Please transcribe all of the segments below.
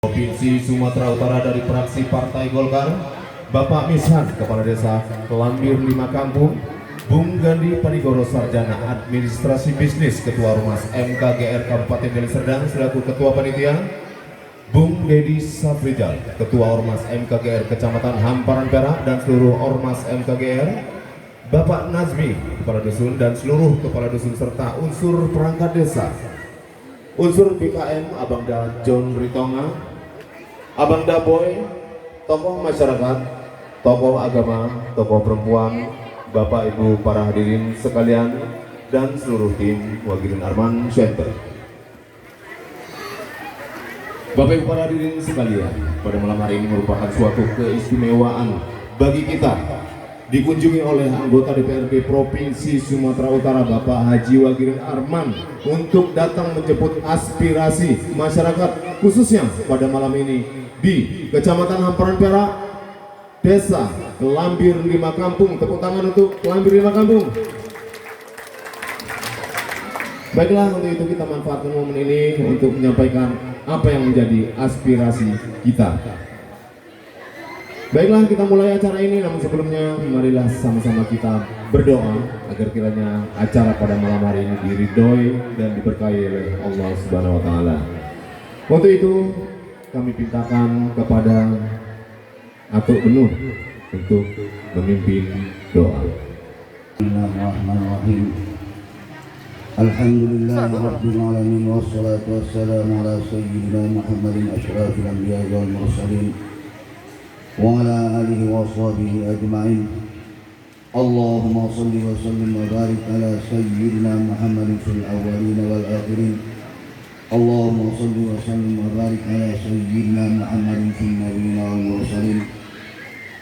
Provinsi Sumatera Utara dari fraksi Partai Golkar, Bapak Mishan, Kepala Desa Kelambir 5 Kampung, Bung Gandhi Panigoro Sarjana Administrasi Bisnis, Ketua Ormas MKGR Kabupaten Deli Serdang selaku Ketua Panitia, Bung Dedi Safrizal, Ketua Ormas MKGR Kecamatan Hamparan Perak dan seluruh Ormas MKGR, Bapak Nazmi, Kepala Dusun dan seluruh Kepala Dusun serta unsur perangkat desa, unsur BKM, Abangda John Ritonga, Abangda Boy, tokoh masyarakat, tokoh agama, tokoh perempuan, Bapak Ibu para hadirin sekalian, dan seluruh tim Wagirin Arman Center. Bapak Ibu para hadirin sekalian, pada malam hari ini merupakan suatu keistimewaan bagi kita dikunjungi oleh anggota DPRD Provinsi Sumatera Utara Bapak Haji Wagirin Arman untuk datang menjemput aspirasi masyarakat, khususnya pada malam ini di Kecamatan Hamparan Perak, Desa Kelambir 5 Kampung. Tepuk tangan untuk Kelambir 5 Kampung. Baiklah, untuk itu kita manfaatkan momen ini untuk menyampaikan apa yang menjadi aspirasi kita. Baiklah, kita mulai acara ini, namun sebelumnya marilah sama-sama kita berdoa agar kiranya acara pada malam hari ini diridhoi dan diberkahi oleh Allah Subhanahu wa taala. Untuk itu kami pintakan kepada Atuk Benuh untuk memimpin doa. Bismillahirrahmanirrahim. Alhamdulillahirabbil alamin wassalatu wassalamu ala sayyidina Muhammadin asyrafil anbiya'i wal mursalin wa ala alihi wa sahbihi ajma'in. Allahumma shalli wa sallim wa barik ala sayyidina Muhammadin fil awwalin wal akhirin. Allahumma shalli wa sallim wa barik ala sayyidina Muhammadin fil nabiyyin wal mursalin.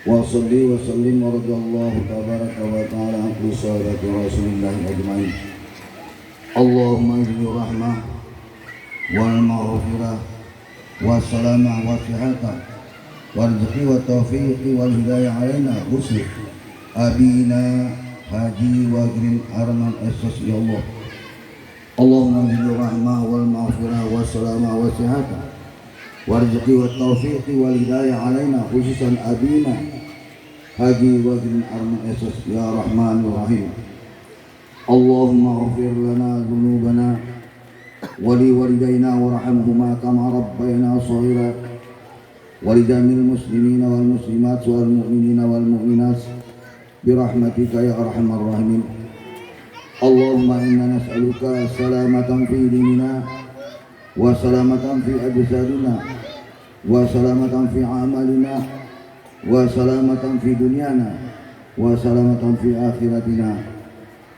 Wa shalli wa sallim wa radiyallahu tabaraka wa ta'ala an sahabati Rasulillah ajma'in. Allahumma ij'al rahmah wal maghfirah wa salamah wa sihhatah warzuqi wa taufiqi wal hidayah alaina usul abina Haji Wagirin Arman SS ya Allah. Allahumma ij'al rahmah wal maghfirah wa salamah wa sihhatah warzuqi wa taufiqi wal hidayah alaina khususan abina Haji Wagirin Arman SS ya Rahmanur Rahim. Allahumma ighfir lana dhunubana wa li walidayna warhamhuma kama rabbayana shaghira wa li jamil muslimina wal muslimat wal mu'minina wal mu'minat bi rahmatika ya arhamar rahimin. Allahumma inna nas'aluka salamatan fi dinina wa salamatan fi ajsadina wa salamatan fi amalina wa salamatan fi dunyana wa salamatan fi akhiratina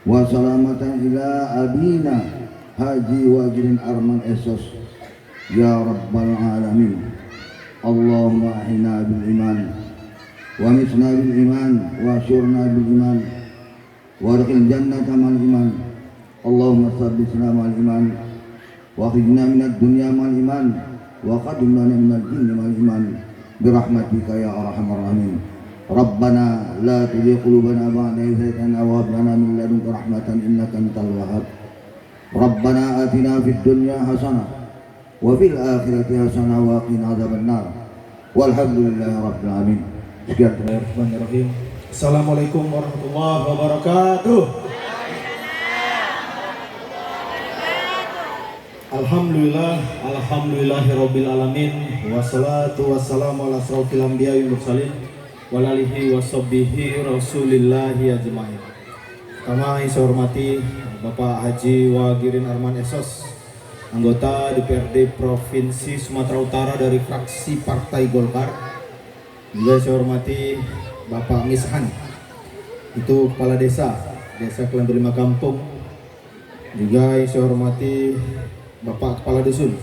wa salamatan ila abina Haji Wagirin Arman SS ya rabbal alamin. Allahumma ahina bil iman wa misna bil iman wa syurna bil iman wa adkhil jannata mal iman. Allahumma sabbitna mal iman wa khidna minad dunya mal iman wa qadimna minal jinni mal iman bi rahmatika ya arhamar rahimin. Rabbana la tuzigh qulubana ba'da idh hadaytana wa hab lana min ladunka rahmatan innaka antal wahhab. Rabbana atina fid dunya hasanah wa fil akhirati hasanah wa qina adzabannar. Walhamdulillahi rabbil alamin. Sekian. Bismillahirrahmanirrahim. Assalamualaikum warahmatullahi wabarakatuh. Alhamdulillah, alhamdulillahirabbil alamin. Wassalatu wassalamu ala asrofil anbiya'i wal mursalin wal alihi washabbihi rasulillahi ajma'in. Pertama yang saya hormati Bapak Haji Wagirin Arman SS, anggota DPRD Provinsi Sumatera Utara dari fraksi Partai Golkar. Juga saya hormati Bapak Mishan, itu Kepala Desa Kelambir 5 Kampung. Juga yang saya hormati Bapak Kepala Dusun,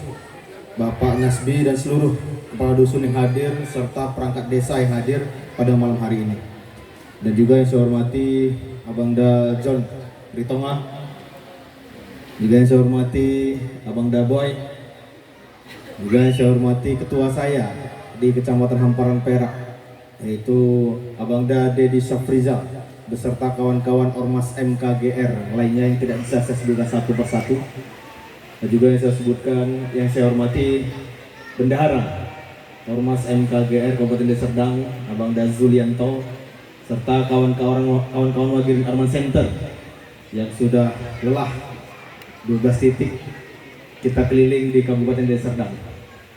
Bapak Nasbi dan seluruh Kepala Dusun yang hadir serta perangkat desa yang hadir pada malam hari ini. Dan juga yang saya hormati Abangda John Ritonga. Juga yang saya hormati Abangda Boy. Juga yang saya hormati ketua saya di Kecamatan Hamparan Perak, yaitu Abangda Dedi Safrizal beserta kawan-kawan Ormas MKGR lainnya yang tidak bisa saya sebutkan satu persatu. Dan juga yang saya sebutkan, yang saya hormati Bendahara Ormas MKGR Kabupaten Deli Serdang, Abang Dazulianto, serta kawan-kawan Wagirin Arman Center yang sudah lelah 12 titik kita keliling di Kabupaten Deli Serdang.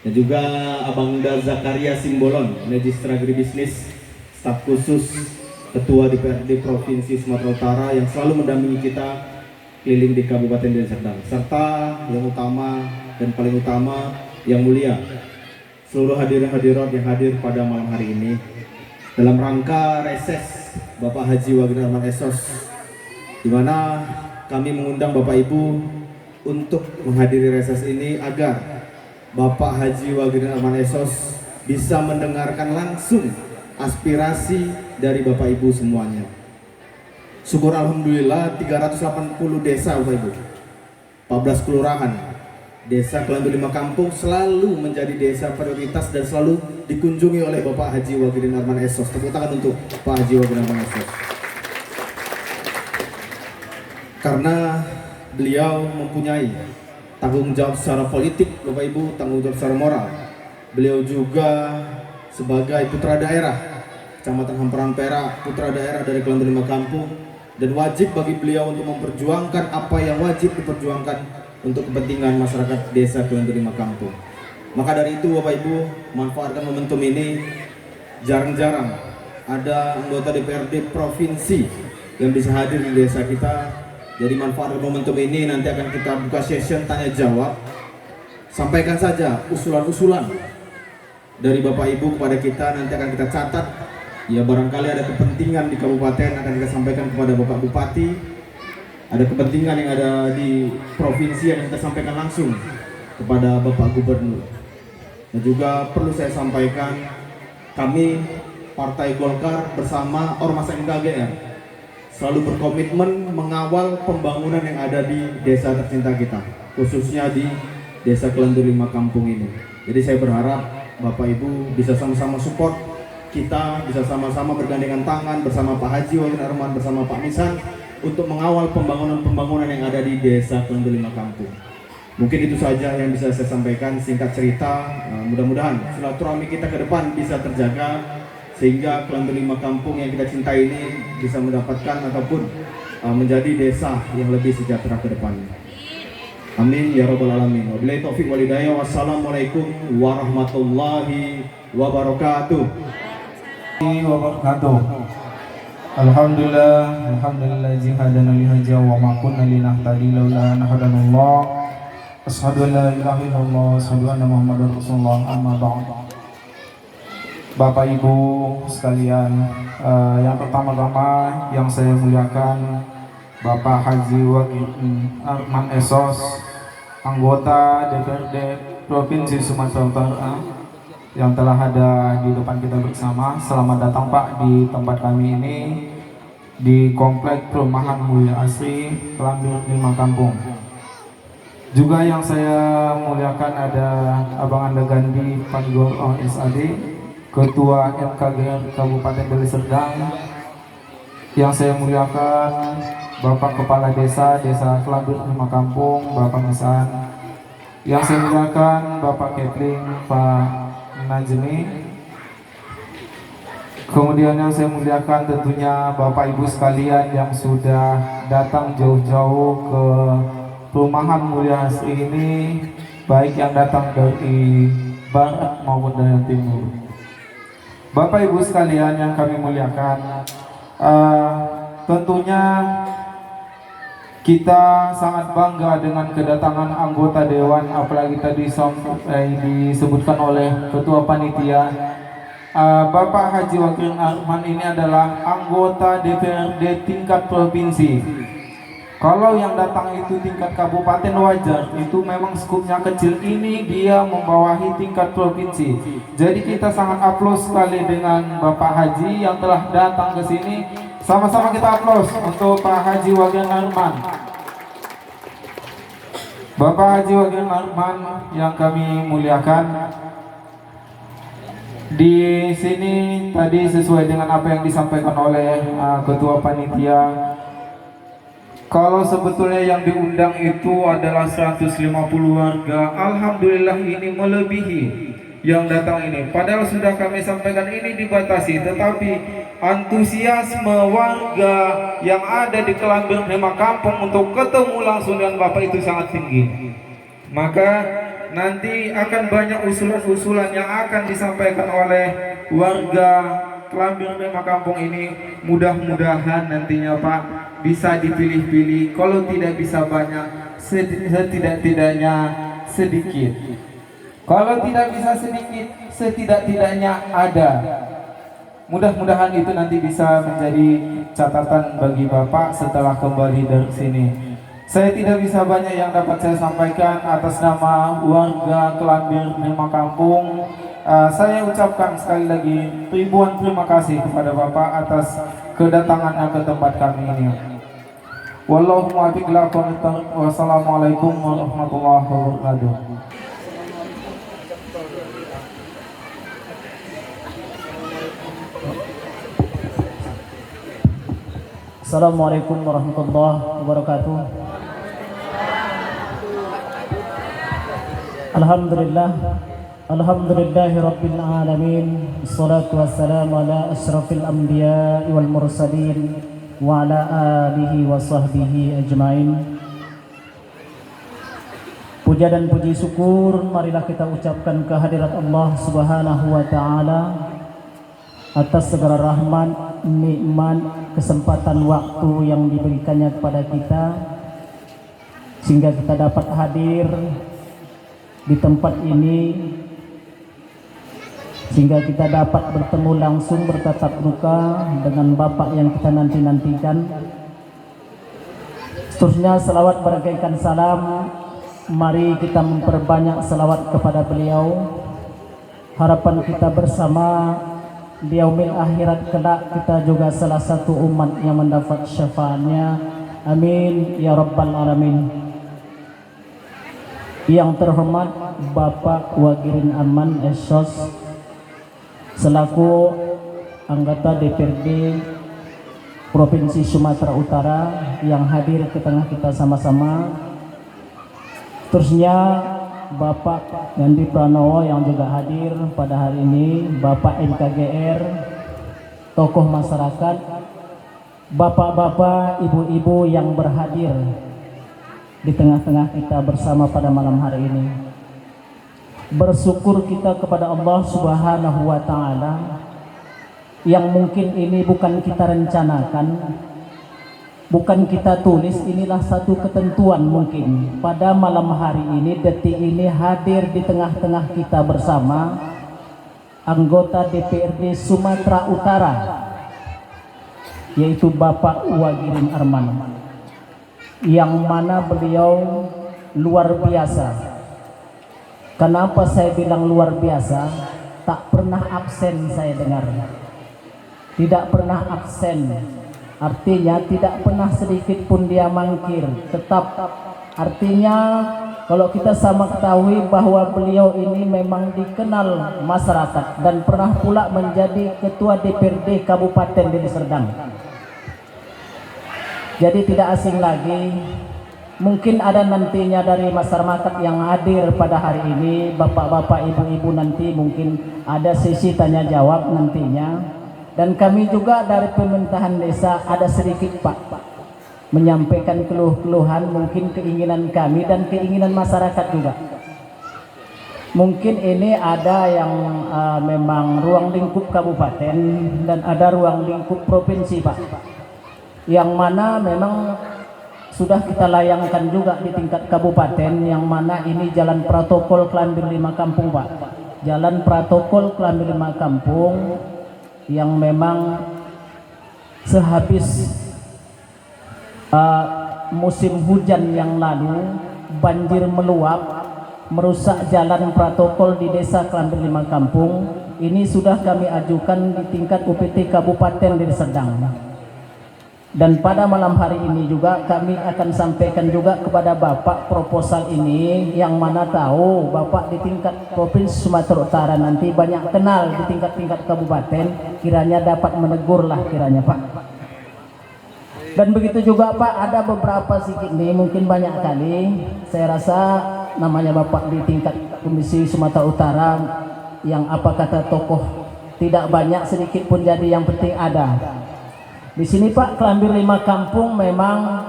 Dan juga Abang Zakaria Simbolon, Magistrat Agribisnis, staf khusus Ketua DPRD Provinsi Sumatera Utara yang selalu mendampingi kita keliling di Kabupaten Deli Serdang, serta yang utama dan paling utama yang mulia seluruh hadirin hadirat yang hadir pada malam hari ini dalam rangka reses Bapak Haji Wagirin Arman Esos, di mana kami mengundang Bapak Ibu untuk menghadiri reses ini agar Bapak Haji Wagirin Arman Esos bisa mendengarkan langsung aspirasi dari Bapak Ibu semuanya. Syukur alhamdulillah 380 desa Bapak Ibu, 14 kelurahan, Desa Kelandu 5 Kampung selalu menjadi desa prioritas dan selalu dikunjungi oleh Bapak Haji Wagirin Arman Esos. Tepuk tangan untuk Pak Haji Wagirin Arman Esos. Karena beliau mempunyai tanggung jawab secara politik Bapak Ibu, tanggung jawab secara moral. Beliau juga sebagai putra daerah Kecamatan Hamparan Perak, putra daerah dari Kelandu 5 Kampung, dan wajib bagi beliau untuk memperjuangkan apa yang wajib diperjuangkan untuk kepentingan masyarakat desa Kelandu 5 Kampung. Maka dari itu Bapak Ibu, manfaatkan momentum ini. Jarang-jarang ada anggota DPRD provinsi yang bisa hadir di desa kita. Jadi manfaatkan momentum ini, nanti akan kita buka session tanya jawab. Sampaikan saja usulan-usulan dari Bapak Ibu kepada kita, nanti akan kita catat. Ya, barangkali ada kepentingan di kabupaten akan kita sampaikan kepada Bapak Bupati. Ada kepentingan yang ada di provinsi yang kita sampaikan langsung kepada Bapak Gubernur. Dan juga perlu saya sampaikan, kami Partai Golkar bersama Ormas MKGR selalu berkomitmen mengawal pembangunan yang ada di desa tercinta kita, khususnya di Desa Kelandu 5 Kampung ini. Jadi saya berharap Bapak Ibu bisa sama-sama support kita, bisa sama-sama bergandengan tangan bersama Pak Haji Wagirin Arman, bersama Pak Misan untuk mengawal pembangunan-pembangunan yang ada di Desa Kelandu 5 Kampung. Mungkin itu saja yang bisa saya sampaikan, singkat cerita. Mudah-mudahan silaturahmi kita ke depan bisa terjaga sehingga Kelandu 5 Kampung yang kita cintai ini bisa mendapatkan ataupun menjadi desa yang lebih sejahtera ke depannya. Amin ya rabbal alamin. Wabillahi taufiq wal hidayah. Wassalamualaikum warahmatullahi wabarakatuh. Alhamdulillah jihadana lihaja wa ma kunna linahtadi laula an hadanallah. Asyhadu an la ilaha illallah wa asyhadu anna Muhammadar Rasulullah, amma ba'd. Bapak Ibu sekalian, yang pertama-tama yang saya muliakan Bapak Haji Wagirin Arman Esos, anggota DPRD Provinsi Sumatera Utara yang telah ada di depan kita bersama. Selamat datang Pak di tempat kami ini di Komplek Perumahan Mulia Asri Kelandu 5 Kampung. Juga yang saya muliakan ada Abang Anda Gandhi Panigor SAD, Ketua MKGR Kabupaten Deli Serdang. Yang saya muliakan Bapak Kepala Desa Kelandu 5 Kampung, Bapak Misan. Yang saya muliakan Bapak Kepling, Pak Najmi. Kemudian yang saya muliakan tentunya Bapak Ibu sekalian yang sudah datang jauh-jauh ke Perumahan Mulia Asri ini, baik yang datang dari barat maupun dari timur. Bapak Ibu sekalian yang kami muliakan, tentunya kita sangat bangga dengan kedatangan anggota Dewan, apalagi tadi disebutkan oleh Ketua Panitia. Bapak Haji Wagirin Arman ini adalah anggota DPRD tingkat provinsi. Kalau yang datang itu tingkat kabupaten wajar, itu memang skupnya kecil. Ini dia membawahi tingkat provinsi. Jadi kita sangat aplaus sekali dengan Bapak Haji yang telah datang ke sini. Sama-sama kita aplaus untuk Pak Haji Wagirin Arman. Bapak Haji Wagirin Arman yang kami muliakan, di sini tadi sesuai dengan apa yang disampaikan oleh Ketua Panitia, kalau sebetulnya yang diundang itu adalah 150 warga, alhamdulillah ini melebihi yang datang ini. Padahal sudah kami sampaikan ini dibatasi, tetapi antusiasme warga yang ada di Kelambir 5 Kampung untuk ketemu langsung dengan Bapak itu sangat tinggi. Maka nanti akan banyak usulan-usulan yang akan disampaikan oleh warga Kelambir 5 Kampung ini. Mudah-mudahan nantinya Pak bisa dipilih-pilih, kalau tidak bisa banyak, setidak-tidaknya sedikit. Kalau tidak bisa sedikit, setidak-tidaknya ada. Mudah-mudahan itu nanti bisa menjadi catatan bagi Bapak setelah kembali dari sini. Saya tidak bisa banyak yang dapat saya sampaikan atas nama warga Kelambir 5 Kampung. Saya ucapkan sekali lagi ribuan terima kasih kepada Bapak atas kedatangannya ke tempat kami ini. Wallahu muwaffiq ila aqwamit thoriq. Wassalamualaikum warahmatullahi wabarakatuh. Assalamualaikum warahmatullahi wabarakatuh. Alhamdulillahi rabbil alamin. Wassalatu wassalamu ala asyrafil anbiya wal mursalin wa ala alihi wa sahbihi ajmain. Puja dan puji syukur marilah kita ucapkan kehadirat Allah Subhanahu wa taala atas segala rahmat, nikmat, kesempatan waktu yang diberikannya kepada kita sehingga kita dapat hadir di tempat ini, sehingga kita dapat bertemu langsung bertatap muka dengan Bapak yang kita nanti-nantikan. Seterusnya salawat bagaikan salam, mari kita memperbanyak salawat kepada beliau. Harapan kita bersama di yaumil akhirat kelak kita juga salah satu umat yang mendapat syafaatnya. Amin ya rabbal alamin. Yang terhormat Bapak Wagirin Aman Esos selaku anggota DPRD Provinsi Sumatera Utara yang hadir ke tengah kita sama-sama. Terusnya Bapak Gandhi Pranowo yang juga hadir pada hari ini, Bapak NKGR, tokoh masyarakat, bapak-bapak, ibu-ibu yang berhadir di tengah-tengah kita bersama pada malam hari ini. Bersyukur kita kepada Allah Subhanahu wa taala yang mungkin ini bukan kita rencanakan, bukan kita tulis, inilah satu ketentuan mungkin pada malam hari ini, detik ini hadir di tengah-tengah kita bersama anggota DPRD Sumatera Utara, yaitu Bapak Wagirin Arman, yang mana beliau luar biasa. Kenapa saya bilang luar biasa? Tak pernah absen saya dengar, tidak pernah absen. Artinya tidak pernah sedikit pun dia mangkir, tetap. Artinya kalau kita sama ketahui bahwa beliau ini memang dikenal masyarakat dan pernah pula menjadi ketua DPRD Kabupaten Deli Serdang. Jadi tidak asing lagi. Mungkin ada nantinya dari masyarakat yang hadir pada hari ini, bapak-bapak, ibu-ibu, nanti mungkin ada sesi tanya jawab nantinya. Dan kami juga dari pemerintahan desa ada sedikit Pak menyampaikan keluh-keluhan, mungkin keinginan kami dan keinginan masyarakat juga. Mungkin ini ada yang memang ruang lingkup kabupaten dan ada ruang lingkup provinsi Pak, yang mana memang sudah kita layangkan juga di tingkat kabupaten, yang mana ini jalan protokol Kelambir 5 Kampung Pak, jalan protokol Kelambir 5 Kampung yang memang sehabis musim hujan yang lalu banjir meluap merusak jalan protokol di desa Kelambir 5 Kampung. Ini sudah kami ajukan di tingkat UPT Kabupaten Deli Serdang. Dan pada malam hari ini juga kami akan sampaikan juga kepada Bapak proposal ini, yang mana tahu Bapak di tingkat Provinsi Sumatera Utara nanti banyak kenal di tingkat-tingkat kabupaten, kiranya dapat menegurlah kiranya Pak. Dan begitu juga Pak, ada beberapa sedikit nih, mungkin banyak kali saya rasa namanya Bapak di tingkat Komisi Sumatera Utara yang apa kata tokoh, tidak banyak sedikit pun jadi, yang penting ada. Di sini Pak, Kelambir 5 kampung memang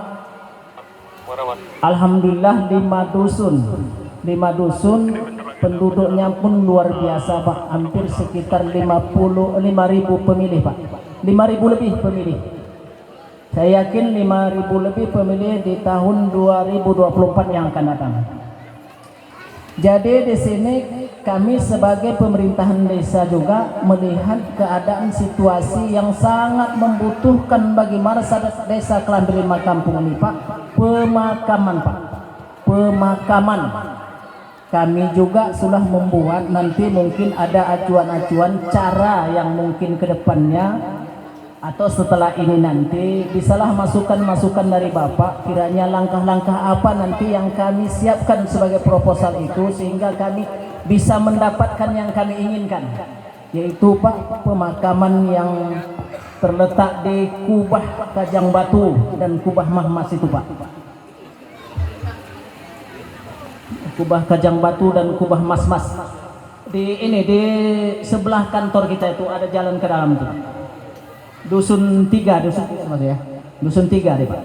alhamdulillah 5 dusun. 5 dusun penduduknya pun luar biasa Pak, hampir sekitar 5.000 pemilih Pak. 5.000 lebih pemilih. Saya yakin 5.000 lebih pemilih di tahun 2024 yang akan datang. Jadi di sini kami sebagai pemerintahan desa juga melihat keadaan situasi yang sangat membutuhkan bagaimana desa Kelambir 5 kampung ini Pak, pemakaman Pak, pemakaman. Kami juga sudah membuat, nanti mungkin ada acuan-acuan cara yang mungkin ke depannya atau setelah ini nanti bisalah masukan-masukan dari Bapak, kiranya langkah-langkah apa nanti yang kami siapkan sebagai proposal itu sehingga kami bisa mendapatkan yang kami inginkan, yaitu Pak, pemakaman yang terletak di Kubah Kajang Batu dan Kubah Mahmas itu Pak. Kubah Kajang Batu dan Kubah Mas-Mas di sebelah kantor kita itu ada jalan ke dalam tuh. Dusun 3 Mas ya. Dusun 3 deh Pak.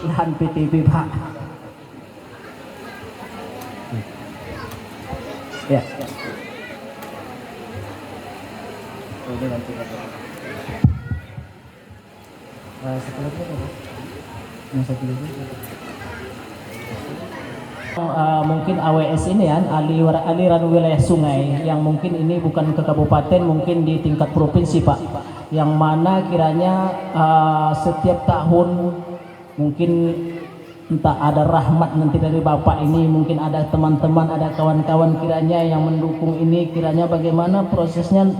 Lahan PTB Pak. Ya. Mungkin AWS ini kan aliran wilayah sungai yang mungkin ini bukan ke kabupaten, mungkin di tingkat provinsi Pak, yang mana kiranya setiap tahun mungkin entah ada rahmat nanti dari Bapak ini, mungkin ada teman-teman, ada kawan-kawan kiranya yang mendukung ini, kiranya bagaimana prosesnya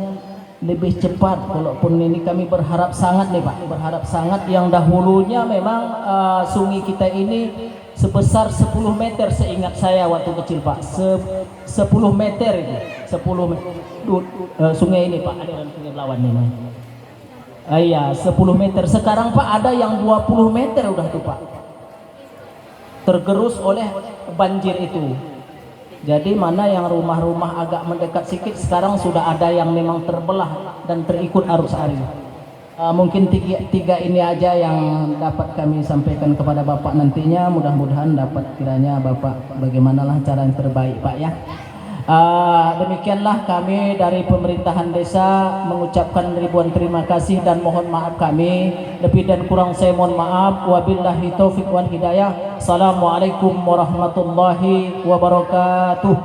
lebih cepat. Walaupun ini kami berharap sangat nih Pak, berharap sangat. Yang dahulunya memang sungai kita ini sebesar 10 meter seingat saya waktu kecil Pak, 10 meter itu, 10 meter sungai ini Pak, aliran Sungai Belawan ini. Iya, 10 meter. Sekarang Pak ada yang 20 meter udah tuh Pak, tergerus oleh banjir itu. Jadi mana yang rumah-rumah agak mendekat sedikit, sekarang sudah ada yang memang terbelah dan terikut arus air. Mungkin tiga ini aja yang dapat kami sampaikan kepada Bapak nantinya. Mudah-mudahan dapat kiranya Bapak bagaimanalah cara yang terbaik Pak ya. Demikianlah kami dari pemerintahan desa mengucapkan ribuan terima kasih dan mohon maaf kami. Lebih dan kurang saya mohon maaf. Wabillahi taufiq wal hidayah. Assalamualaikum warahmatullahi wabarakatuh.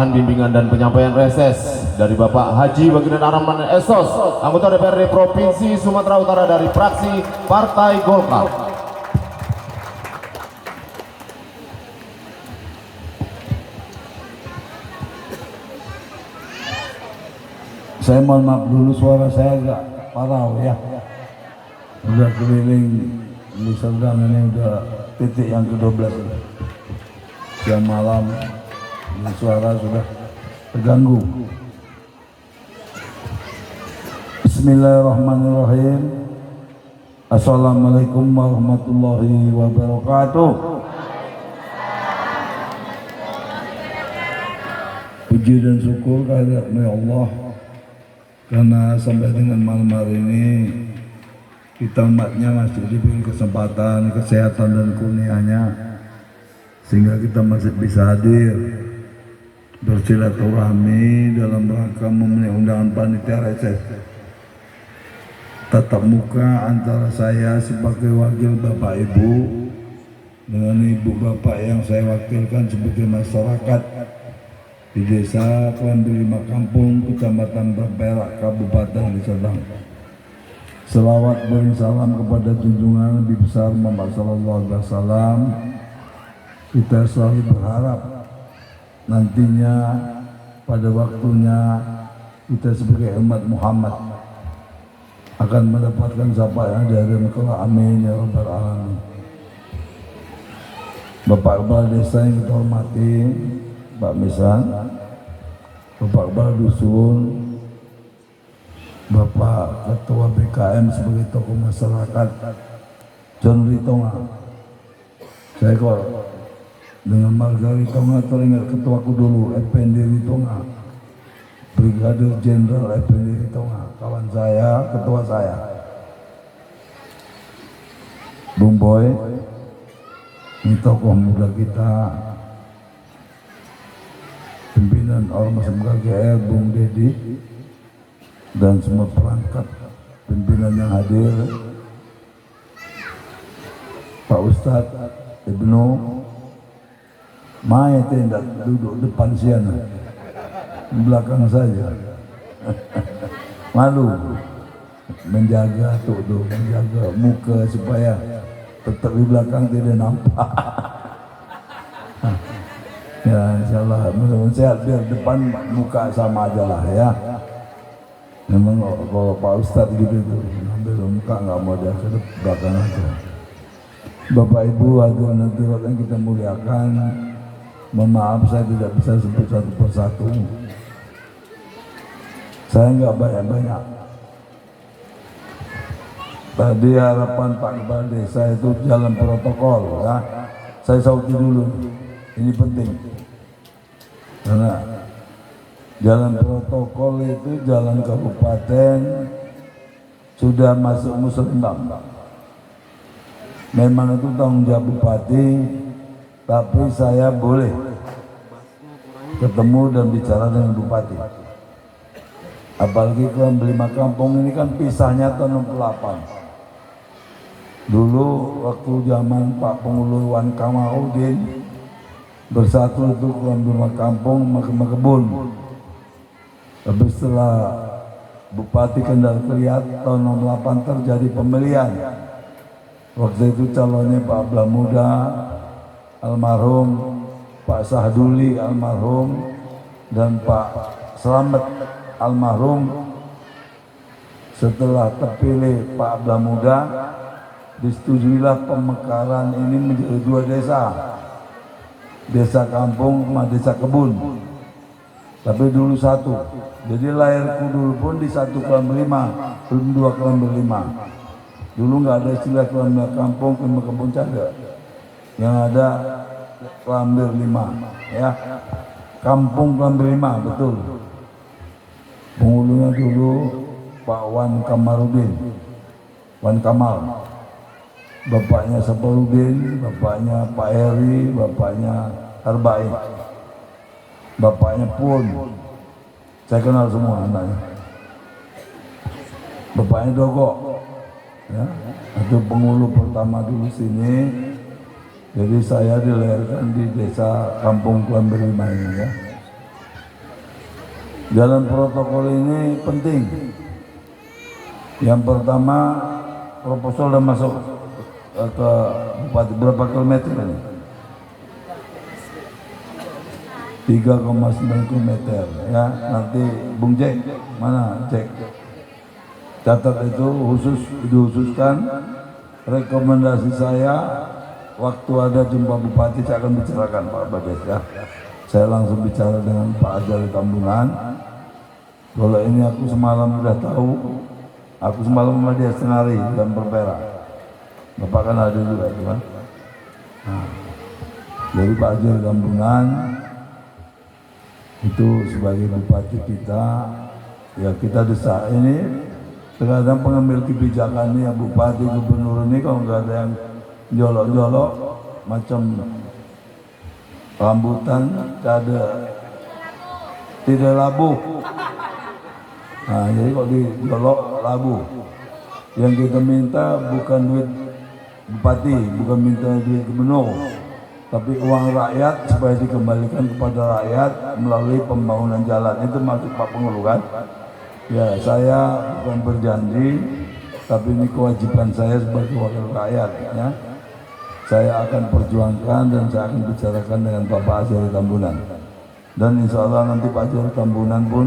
Bimbingan dan penyampaian reses dari Bapak Haji Baginda Arahman Esos, anggota DPRD Provinsi Sumatera Utara dari fraksi Partai Golkar. Saya mohon maaf dulu, suara saya agak parau ya. Udah keliling di Serdang ini udah titik yang ke-12 jam malam. Suara sudah terganggu. Bismillahirrahmanirrahim. Assalamualaikum warahmatullahi wabarakatuh. Puji dan syukur kehadirat Allah, karena sampai dengan malam hari ini kita umatnya masih diberi kesempatan, kesehatan dan kurnianya, sehingga kita masih bisa hadir bersilaturahmi dalam rangka memenuhi undangan panitia reses tatap muka antara saya sebagai wakil Bapak Ibu dengan Ibu Bapak yang saya wakilkan sebagai masyarakat di Desa Kelambir 5 Kampung, Kecamatan Perak, Kabupaten Serdang. Selawat beri salam kepada junjungan Nabi besar Muhammad sallallahu alaihi wasallam. Kita selalu berharap nantinya pada waktunya kita sebagai umat Muhammad akan mendapatkan sapaan dari engkau, amin ya rabbal alamin. Bapak Kepala Desa yang kita hormati, Pak Misan, Bapak Kepala Dusun, Bapak Ketua BKM sebagai tokoh masyarakat, John Ritonga. Saya kok dengan Marga Ritonga teringat ketuaku dulu, Effendi Ritonga, Brigadir Jenderal Effendi Ritonga, kawan saya, ketua saya, Bung Boy. Ini tokoh muda kita, pimpinan Ormas MKGR, Bung Dedi, dan semua perangkat pimpinan yang hadir, Pak Ustadz Ibnu, Maya tidak duduk depan siana, belakang saja, malu, menjaga menjaga muka supaya tetap di belakang tidak nampak. Ya insyaallah mudah-mudahan sehat, biar depan muka sama aja lah ya. Memang kalau Pak Ustadz gitu tuh ambil muka nggak mau dia ke belakang aja. Bapak Ibu hadirin hadirat yang kita muliakan, mohon maaf saya tidak bisa sebut satu persatu. Saya nggak banyak-banyak. Tadi harapan Pak Kepala Desa itu jalan protokol ya. Saya sauti dulu, ini penting. Karena jalan protokol itu jalan kabupaten sudah masuk muslimbang. Memang itu tanggung jawab bupati, tapi saya boleh ketemu dan bicara dengan bupati. Apalagi Klan Belima Kampung ini kan pisahnya tahun 68. Dulu waktu zaman Pak Pengulu Wan Kamarudin bersatu itu Klan Belima Kampung sama Kebun. Tapi setelah Bupati Kendal Kriat tahun 68 terjadi pemilihan. Waktu itu calonnya Pak Ablah Muda almarhum, Pak Sahduli almarhum, dan Pak Slamet almarhum. Setelah terpilih Pak Ablah Muda, disetujuilah pemekaran ini menjadi 2 desa, Desa Kampung sama Desa Kebun. Tapi dulu satu, jadi lahirku dulu pun di 1 Klan Belima, belum 2 Klan Belima. Dulu nggak ada istilah Klan Kampung, Klan Kebun ada. Yang ada Klan Belima, ya. Kampung Klan Belima, betul. Penghulunya dulu Pak Wan Kamarudin, Wan Kamal. Bapaknya Saparudin, bapaknya Pak Heri, bapaknya Harbain, bapaknya Pun. Saya kenal semua anaknya. Bapaknya Dogo, ya, itu penghulu pertama dulu sini. Jadi saya dilahirkan di Desa Kampung Klan Belima ini ya. Jalan protokol ini penting. Yang pertama, proposal sudah masuk ke bupati, berapa kilometer ini? 3,9 kilometer ya. Nanti Bung Jack, mana Jack? Catat itu dihususkan rekomendasi saya. Waktu ada jumpa bupati saya akan bicarakan Pak Bades ya. Saya langsung bicara dengan Pak Ajari Tambunan. Kalau ini aku semalam sudah tahu. Aku semalam sama dia Senari dan Berbera. Bapak kan ada juga kan. Nah, jadi Pak Ajari Tambunan itu sebagai bupati kita, ya kita desak ini. Terkadang pengambil kebijakan ini ya bupati gubernur ini kalau nggak ada yang jolok-jolok macam rambutan tidak labuh. Nah jadi kok dijolok labuh. Yang kita minta bukan duit bupati, bukan minta duit gubernur, tapi uang rakyat supaya dikembalikan kepada rakyat melalui pembangunan jalan. Itu maksud Pak Pengulu kan? Ya saya bukan berjanji, tapi ini kewajiban saya sebagai wakil rakyat ya. Saya akan perjuangkan dan saya akan bicarakan dengan Pak Ajari Tambunan. Dan insya Allah nanti Pak Ajari Tambunan pun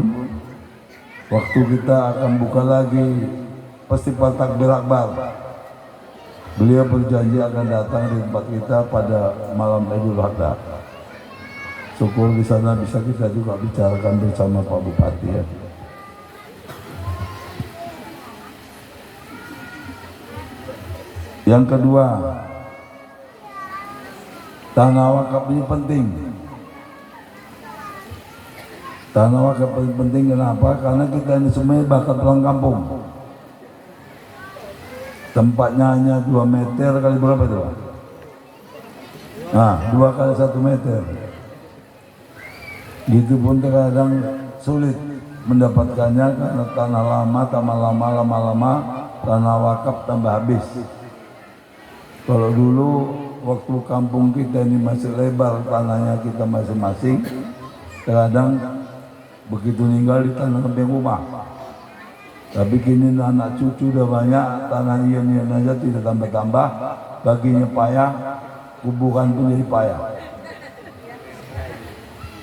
waktu kita akan buka lagi Festival Takbir Akbar. Beliau berjanji akan datang di tempat kita pada malam Idul Adha. Syukur di sana bisa kita juga bicarakan bersama Pak Bupati ya. Yang kedua, tanah wakaf ini penting. Tanah wakaf penting kenapa? Karena kita ini semuanya bakal pulang kampung. Tempatnya hanya 2 meter kali berapa itu? Nah, 2 kali 1 meter. Gitu pun terkadang sulit mendapatkannya karena tanah lama, lama-lama tanah wakaf tambah habis. Kalau dulu waktu kampung kita ini masih lebar tanahnya kita masing-masing, terkadang begitu meninggal di tanah samping rumah. Tapi kini anak cucu udah banyak, tanah ian aja tidak tambah-tambah, baginya payah, kuburan pun jadi payah.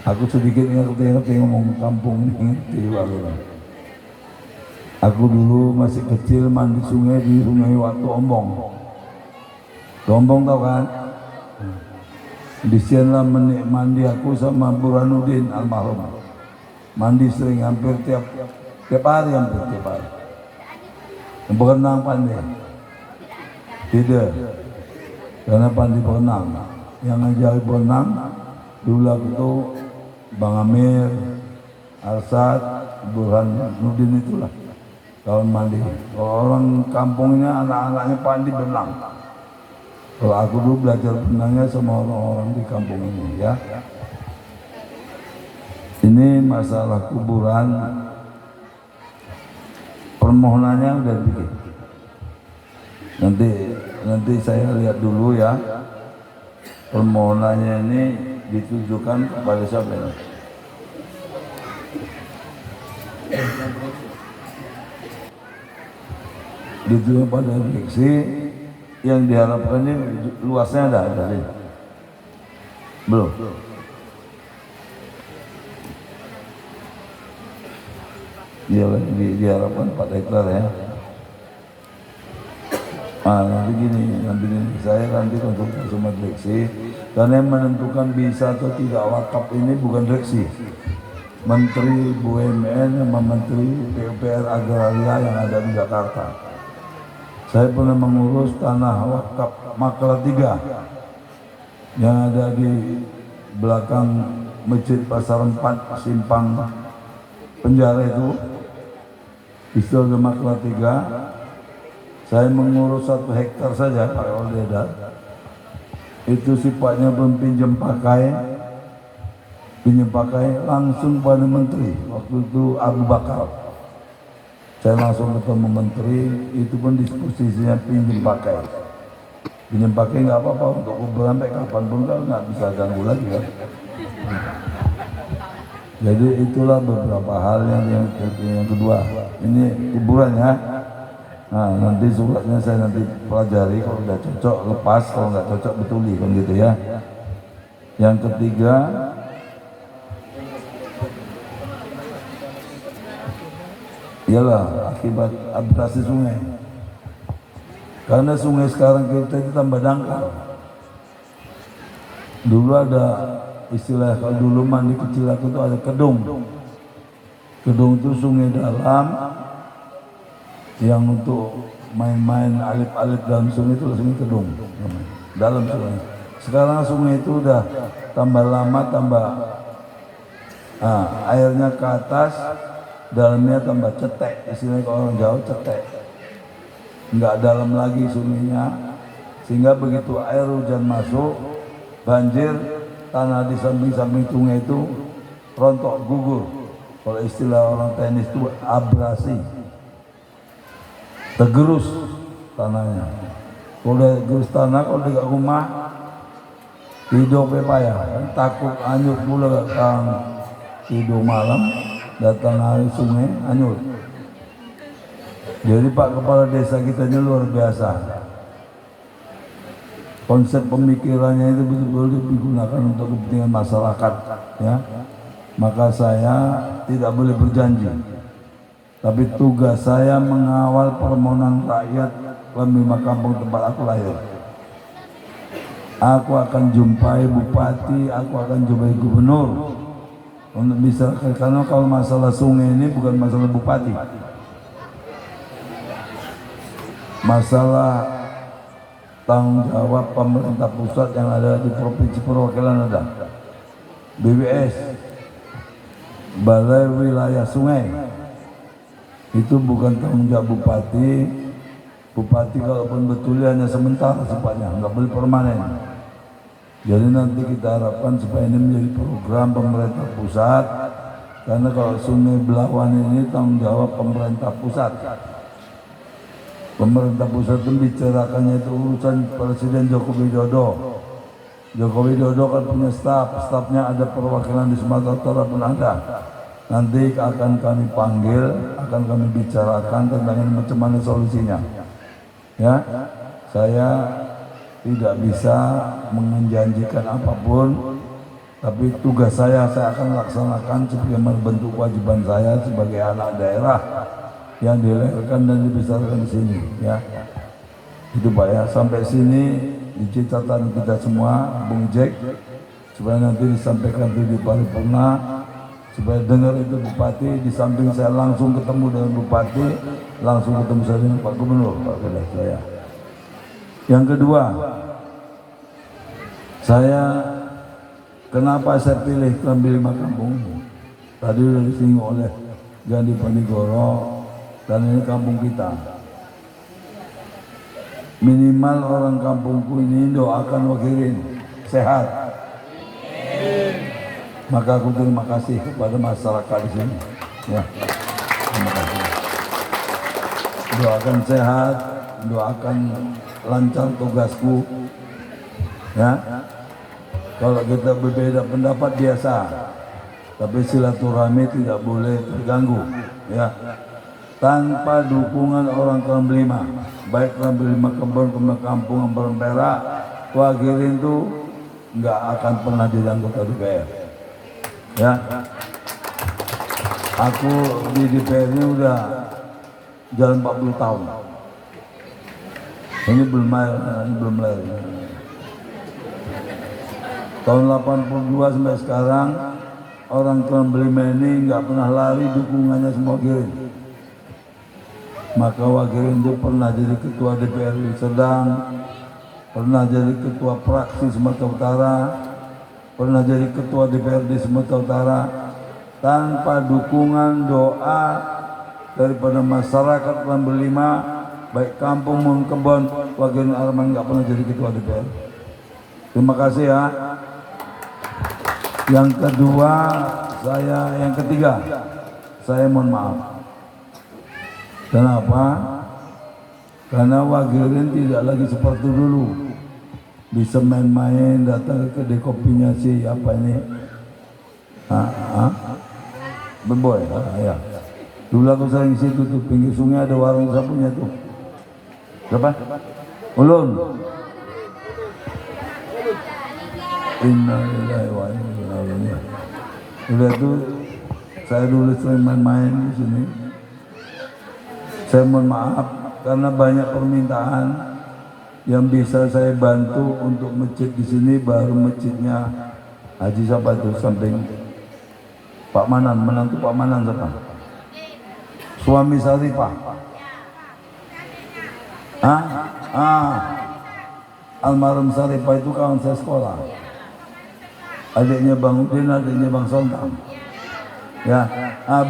Aku sedikit ngerti ngomong kampung ini, aku dulu masih kecil mandi sungai di Sungai Watu Ombong. Ombong tau kan? Di sana mandi aku sama Burhanuddin almarhum. Mandi sering hampir tiap hari. Berenang pandai? Tidak, karena pandai berenang. Yang ngajari berenang dulu aku tuh Bang Amir, Arsad, Burhanuddin itulah kawan mandi. Orang kampungnya anak-anaknya pandai berenang. Kalau aku dulu belajar berenangnya sama orang-orang di kampung ini ya. Ini masalah kuburan, permohonannya udah bikin. Nanti saya lihat dulu ya. Permohonannya ini ditujukan kepada siapa ini? Ditujukan pada direksi. Yang diharapkan ini luasnya ada tadi? Belum? Diharapkan 4 hektar ya. Nanti gini, saya nanti konsultasi sama direksi, karena yang menentukan bisa atau tidak wakaf ini bukan direksi, Menteri BUMN sama Menteri PUPR Agraria yang ada di Jakarta. Saya pernah mengurus tanah wakaf Makra 3 yang ada di belakang Masjid Pasar 4 Simpang penjara itu. Istilah Makra 3, saya mengurus 1 hektar saja Pak Waldeda. Itu sifatnya belum pinjam pakai langsung pada menteri. Waktu itu Abu Bakar. Saya langsung ketemu menteri, itu pun disposisinya pinjam pakai. Pinjam pakai nggak apa-apa, untuk kuburan sampai kapanpun kan nggak bisa ganggu lagi kan. Jadi itulah beberapa hal yang kedua. Ini kuburan ya. Nah, nanti suratnya saya nanti pelajari, kalau udah cocok lepas, kalau nggak cocok betuli kan gitu ya. Yang ketiga, ialah akibat abrasi sungai. Karena sungai sekarang kita itu tambah dangkal. Dulu ada istilah, kalau dulu mandi kecil aku itu ada kedung. Kedung itu sungai dalam yang untuk main-main alip-alip dalam sungai itu sungai kedung. Dalam sungai. Sekarang sungai itu udah tambah lama airnya ke atas, dalamnya tambah cetek, istilahnya kalau orang Jawa cetek, nggak dalam lagi sungainya, sehingga begitu air hujan masuk, banjir, tanah di samping-samping sungai itu rontok gugur. Kalau istilah orang tenis itu abrasi, tergerus tanahnya. Kalau udah gerus tanah, kalau dekat rumah tidur payah, takut hanyut mula kang tidur malam. Datang air sungai hanyut. Jadi Pak Kepala Desa kita ini luar biasa. Konsep pemikirannya itu betul-betul digunakan untuk kepentingan masyarakat ya. Maka saya tidak boleh berjanji. tapi tugas saya mengawal permohonan rakyat Lembima Kampung tempat aku lahir. Aku akan jumpai bupati, aku akan jumpai gubernur untuk bisa, karena kalau masalah sungai ini bukan masalah bupati, masalah tanggung jawab pemerintah pusat yang ada di provinsi perwakilan ada BWS, Balai Wilayah Sungai, itu bukan tanggung jawab bupati. Bupati kalaupun betul hanya sementara sifatnya, nggak boleh permanen. Jadi nanti kita harapkan supaya ini menjadi program pemerintah pusat, karena kalau Sungai Belawan ini tanggung jawab pemerintah pusat. Pemerintah pusat itu bicarakannya itu urusan Presiden Joko Widodo. Joko Widodo kan punya stafnya ada perwakilan di Sumatera Utara pun ada. Nanti akan kami panggil, akan kami bicarakan tentang ini macam mana solusinya. Ya, saya tidak bisa menjanjikan apapun, tapi tugas saya akan laksanakan sebagaimana bentuk kewajiban saya sebagai anak daerah yang dilahirkan dan dibesarkan di sini. Ya, itu Pak ya. Sampai sini di catatan kita semua, Bung Jack, supaya nanti disampaikan di paripurna, supaya dengar itu Bupati. Di samping saya langsung ketemu dengan Bupati, langsung ketemu saya dengan Pak Gubernur, Pak Kedah saya. Yang kedua, kenapa saya pilih Lembima Kampung? Tadi sudah disinggung oleh Gandhi Panigoro, dan ini kampung kita. Minimal orang kampungku ini doakan wakilin sehat. Maka aku terima kasih kepada masyarakat di sini. Ya, terima kasih. Doakan sehat, doakan lancar tugasku. Ya, kalau kita berbeda pendapat biasa, tapi silaturahmi tidak boleh terganggu. Ya, tanpa dukungan orang Lembima, baik Lembima Kebon, Kampung, Amparan Perak, wakilin itu nggak akan pernah jadi anggota DPR. Ya, aku di DPR ini udah jalan 40 tahun. Ini belum lahir. Tahun 82 sampai sekarang orang Lembima ini nggak pernah lari dukungannya semua wakilin. Maka wakilin itu pernah jadi ketua DPR Sedang, pernah jadi ketua fraksi Sumatera Utara, pernah jadi ketua DPRD Sumatera Utara. Tanpa dukungan doa daripada masyarakat Lembima, baik kampung maupun kebon, wakilin Arman nggak pernah jadi ketua DPR. Terima kasih ya. Yang ketiga, saya mohon maaf. Kenapa? Karena wakilin tidak lagi seperti dulu, bisa main-main datang ke kedai kopinya si apa ini, Beboy, ya. Dulu aku sering situ tuh, pinggir sungai ada warung sapunya tuh. Berapa? Ulun. Innalillahi wa inna ilaihi raji'un. Udah tuh, saya dulu sering main-main di sini. Saya mohon maaf karena banyak permintaan yang bisa saya bantu untuk masjid di sini, baru masjidnya Haji siapa itu samping Pak Manan, menantu Pak Manan siapa? Suami Sarifah. Almarhum Sarifah itu kawan saya sekolah. Adiknya Bang Udin, adiknya Bang Sontang. Ya,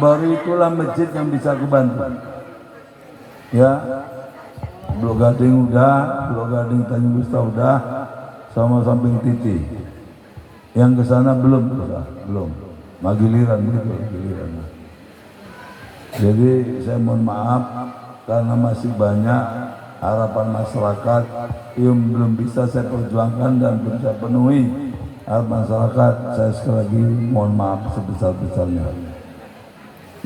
baru itulah masjid yang bisa aku bantu. Ya, Blok Gading udah, Blok Gading Tanjung Gusta udah, sama samping Titi. Yang ke sana belum. Magiliran gitu, giliran. Jadi saya mohon maaf karena masih banyak harapan masyarakat yang belum bisa saya perjuangkan dan belum saya penuhi. Harapan masyarakat, saya sekali lagi mohon maaf sebesar-besarnya.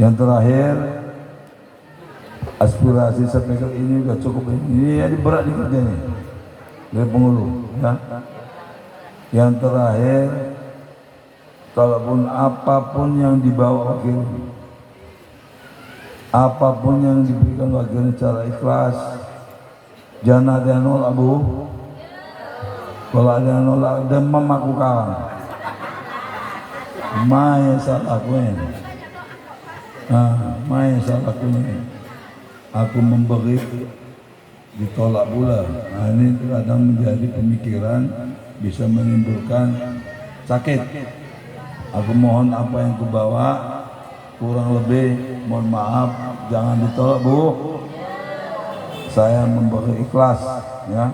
Yang terakhir, aspirasi saya pikir ini udah cukup, ini berat dikit ini dari penghulu ya. Yang terakhir, kalaupun apapun yang dibawa wakil, apapun yang diberikan bagian secara ikhlas. Jangan ada yang nolak, Bu. Kalau ada yang nolak, demam aku kawan. Maya salah aku ini. Maya salah aku ini. Aku memberi ditolak pula. Nah, ini kadang menjadi pemikiran bisa menimbulkan sakit. Aku mohon apa yang kubawa kurang lebih mohon maaf, jangan ditolak, Bu. Saya memberi ikhlas ya,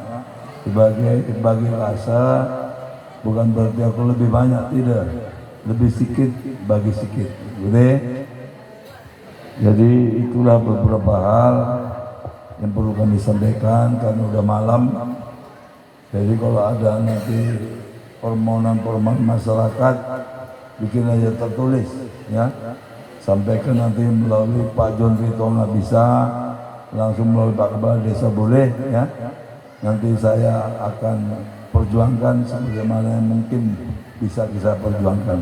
sebagai rasa, bukan berarti aku lebih banyak, tidak, lebih sedikit bagi sedikit, gitu. Jadi itulah beberapa hal yang perlu kami sampaikan karena udah malam. Jadi kalau ada nanti permohonan masyarakat, bikin aja tertulis ya, sampaikan nanti melalui Pak John Rito nggak bisa, langsung melalui Pak Kepala Desa boleh ya. Nanti saya akan perjuangkan sebagaimana yang mungkin bisa kita perjuangkan.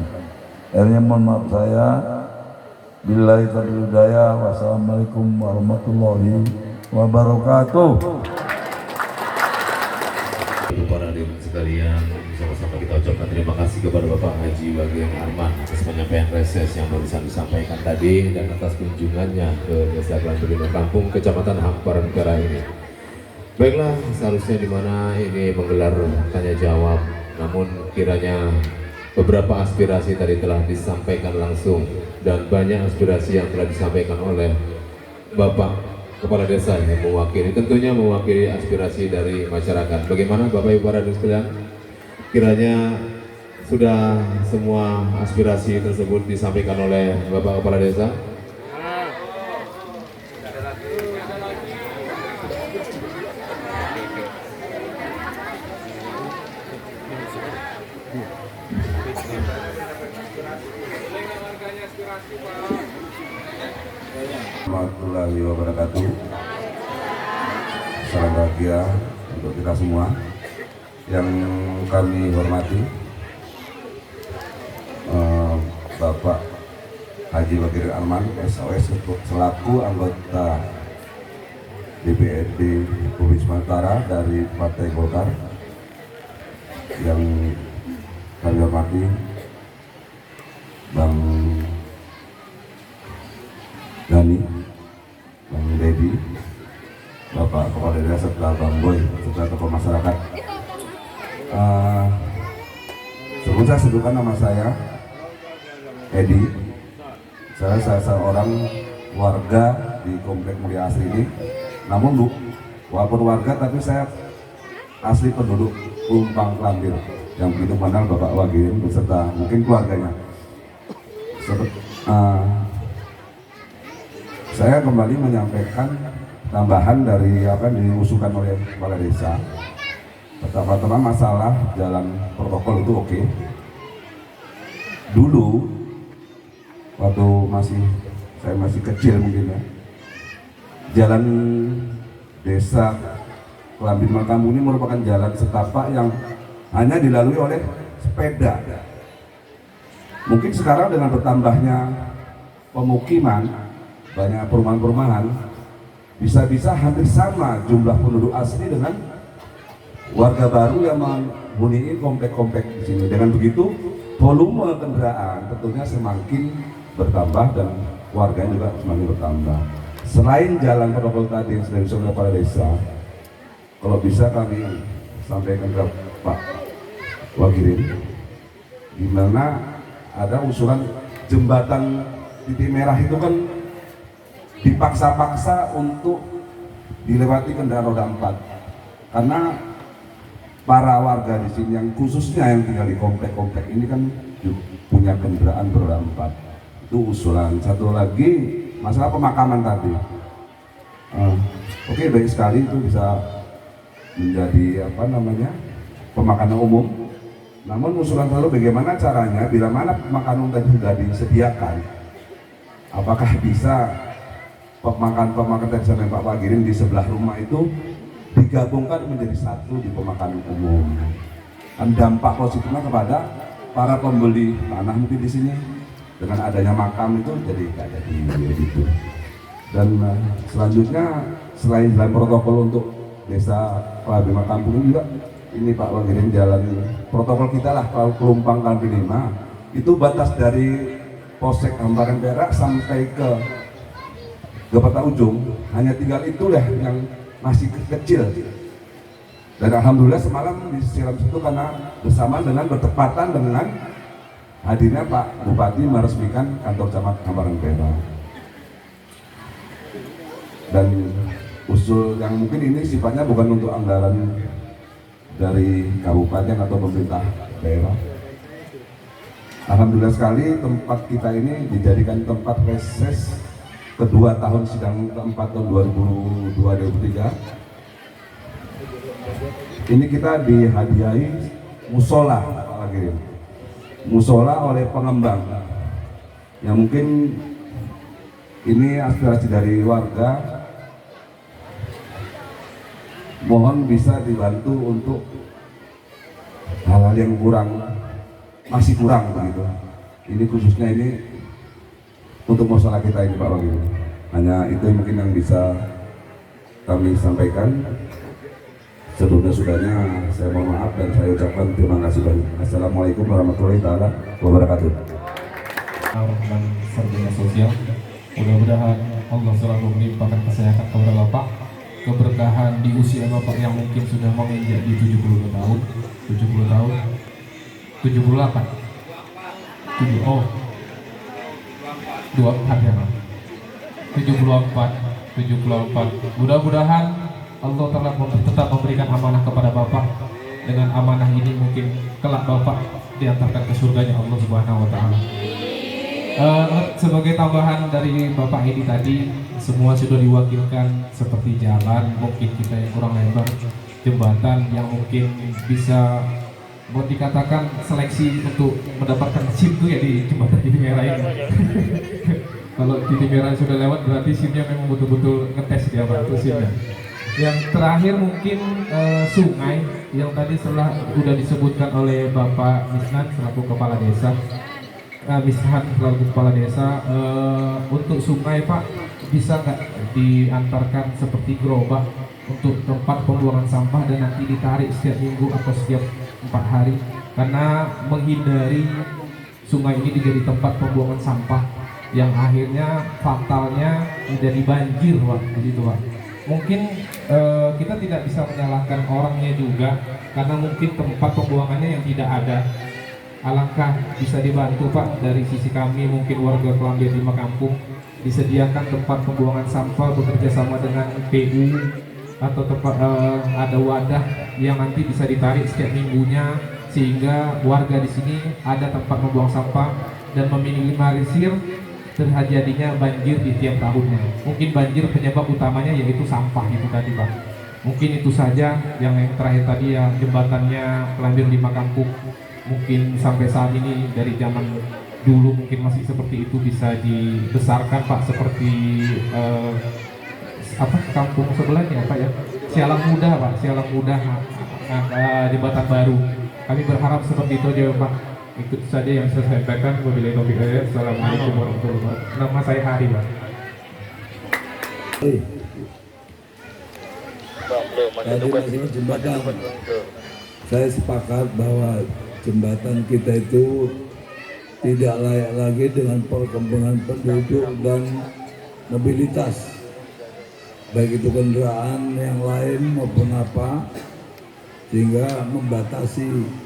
Akhirnya mohon maaf saya. Billahi taufiq hidayah. Wassalamualaikum warahmatullahi wabarakatuh. Para hadirin sekalian, sama-sama kita ucapkan terima kasih kepada Bapak Haji Wagian Arman atas penyampaian reses yang barusan disampaikan tadi dan atas kunjungannya ke Desa Kelantur Kampung, Kecamatan Hamparan Negara ini. Baiklah, seharusnya di mana ini menggelar tanya jawab, namun kiranya beberapa aspirasi tadi telah disampaikan langsung dan banyak aspirasi yang telah disampaikan oleh Bapak Kepala Desa yang mewakili, tentunya mewakili aspirasi dari masyarakat. Bagaimana Bapak Ibu para hadirin sekalian? Kiranya sudah semua aspirasi tersebut disampaikan oleh Bapak Kepala Desa. Warahmatullahi wabarakatuh. Salam bahagia untuk kita semua. Yang kami hormati Bapak Haji Wagian Arman SOS selaku anggota DPRD Provinsi Sumatera dari Partai Golkar. Yang kami hormati Bang Dani, Bang Dedi, Bapak Kepala Desa serta Bang Boy serta tokoh masyarakat. Sebelum saya sebutkan nama saya Edi, saya seorang warga di Komplek Mulia Asri ini. Namun walaupun warga tapi saya asli penduduk Pumpang Klambir yang begitu mengenal Bapak Wagian beserta mungkin keluarganya. Saya kembali menyampaikan tambahan dari apa yang diusulkan oleh Kepala Desa. Pertama-tama masalah jalan protokol itu oke. Dulu waktu saya masih kecil mungkin ya, jalan Desa Kelambir Makamu ini merupakan jalan setapak yang hanya dilalui oleh sepeda. Mungkin sekarang dengan bertambahnya pemukiman, banyak perumahan-perumahan, bisa-bisa hampir sama jumlah penduduk asli dengan warga baru yang menghuni komplek-komplek di sini. Dengan begitu, volume kendaraan tentunya semakin bertambah dan warga juga semakin bertambah. Selain jalan protokol tadi yang sudah disebut Kepala Desa, kalau bisa kami sampaikan ke Pak Wagirin, di mana ada usulan jembatan titik merah itu kan dipaksa-paksa untuk dilewati kendaraan roda 4 karena para warga di sini yang khususnya yang tinggal di komplek-komplek ini kan punya kendaraan beroda 4. Itu usulan. Satu lagi masalah pemakaman tadi. Oke, baik sekali itu bisa menjadi pemakaman umum. Namun usulan selalu bagaimana caranya bila mana pemakaman tadi sudah disediakan, apakah bisa pemakaman tadi sama Pak Wagirin di sebelah rumah itu digabungkan menjadi satu di pemakaman umum. Dan dampak positifnya kepada para pembeli tanah mungkin di sini dengan adanya makam itu jadi nggak jadi gitu. Dan selanjutnya selain jalan protokol untuk desa Kelambir Kampung juga ini Pak Wangirin jalan protokol kita lah kalau Pelumpang Kelambir 5 itu batas dari Polsek Hamparan Perak sampai ke Peta Ujung hanya tinggal itulah yang masih kecil. Dan alhamdulillah semalam disiram situ karena bersama dengan bertepatan dengan hadirnya Pak Bupati meresmikan kantor camat Hamparan Perak. Dan usul yang mungkin ini sifatnya bukan untuk anggaran dari kabupaten atau pemerintah daerah. Alhamdulillah sekali tempat kita ini dijadikan tempat reses kedua tahun sidang keempat tahun 2002-2003. Ini kita dihadiahi musola lagi, musola oleh pengembang yang mungkin ini aspirasi dari warga, mohon bisa dibantu untuk hal-hal yang masih kurang begitu. Ini khususnya ini untuk musola kita ini Pak Wagi. Hanya itu mungkin yang bisa kami sampaikan. Sebelumnya saya mohon maaf dan saya ucapkan terima kasih banyak. Assalamualaikum warahmatullahi wabarakatuh. Dan sarjana sosial, mudah-mudahan Allah selalu melimpahkan kesehatan kepada Bapak, keberkahan di usia Bapak yang mungkin sudah menginjak di 70 tahun, 78, 24 ya, 74. Mudah-mudahan Allah tetap memberikan amanah kepada Bapak. Dengan amanah ini mungkin kelak Bapak diantarkan ke surganya Allah Subhanahu wa Ta'ala. Sebagai tambahan dari Bapak Edi tadi, semua sudah diwakilkan seperti jalan, mungkin kita yang kurang lebar, jembatan yang mungkin bisa buat dikatakan seleksi untuk mendapatkan SIM tuh ya di jembatan Titik Merah ini. Kalau Titik Merah sudah lewat berarti SIM-nya memang betul-betul ngetes dia bantu SIM-nya. Yang terakhir mungkin sungai yang tadi sudah disebutkan oleh Bapak Misnan selaku Kepala Desa. Mishan selaku Kepala Desa, untuk sungai Pak bisa nggak diantarkan seperti gerobak untuk tempat pembuangan sampah dan nanti ditarik setiap minggu atau setiap 4 hari karena menghindari sungai ini menjadi tempat pembuangan sampah yang akhirnya fatalnya menjadi banjir Pak, begitu Pak. Mungkin kita tidak bisa menyalahkan orangnya juga karena mungkin tempat pembuangannya yang tidak ada. Alangkah bisa dibantu Pak dari sisi kami mungkin warga Kelambir 5 Kampung disediakan tempat pembuangan sampah bekerja sama dengan PU atau tempat ada wadah yang nanti bisa ditarik setiap minggunya sehingga warga di sini ada tempat membuang sampah dan meminimalisir terjadinya banjir di tiap tahunnya. Mungkin banjir penyebab utamanya yaitu sampah itu tadi Pak. Mungkin itu saja yang terakhir tadi ya, jembatannya Kelambir 5 Kampung mungkin sampai saat ini dari zaman dulu mungkin masih seperti itu bisa dibesarkan Pak, seperti kampung sebelahnya Pak ya, Sialang Muda Pak, Sialang Muda jembatan baru. Kami berharap seperti itu aja Pak. Itu saja yang saya sampaikan. Wabillahi taufiq wal hidayah. Assalamualaikum warahmatullahi wabarakatuh. Nama saya Hari Pak. Tadi masalah jembatan, saya sepakat bahwa jembatan kita itu tidak layak lagi dengan perkembangan penduduk dan mobilitas, baik itu kendaraan yang lain maupun apa, sehingga membatasi.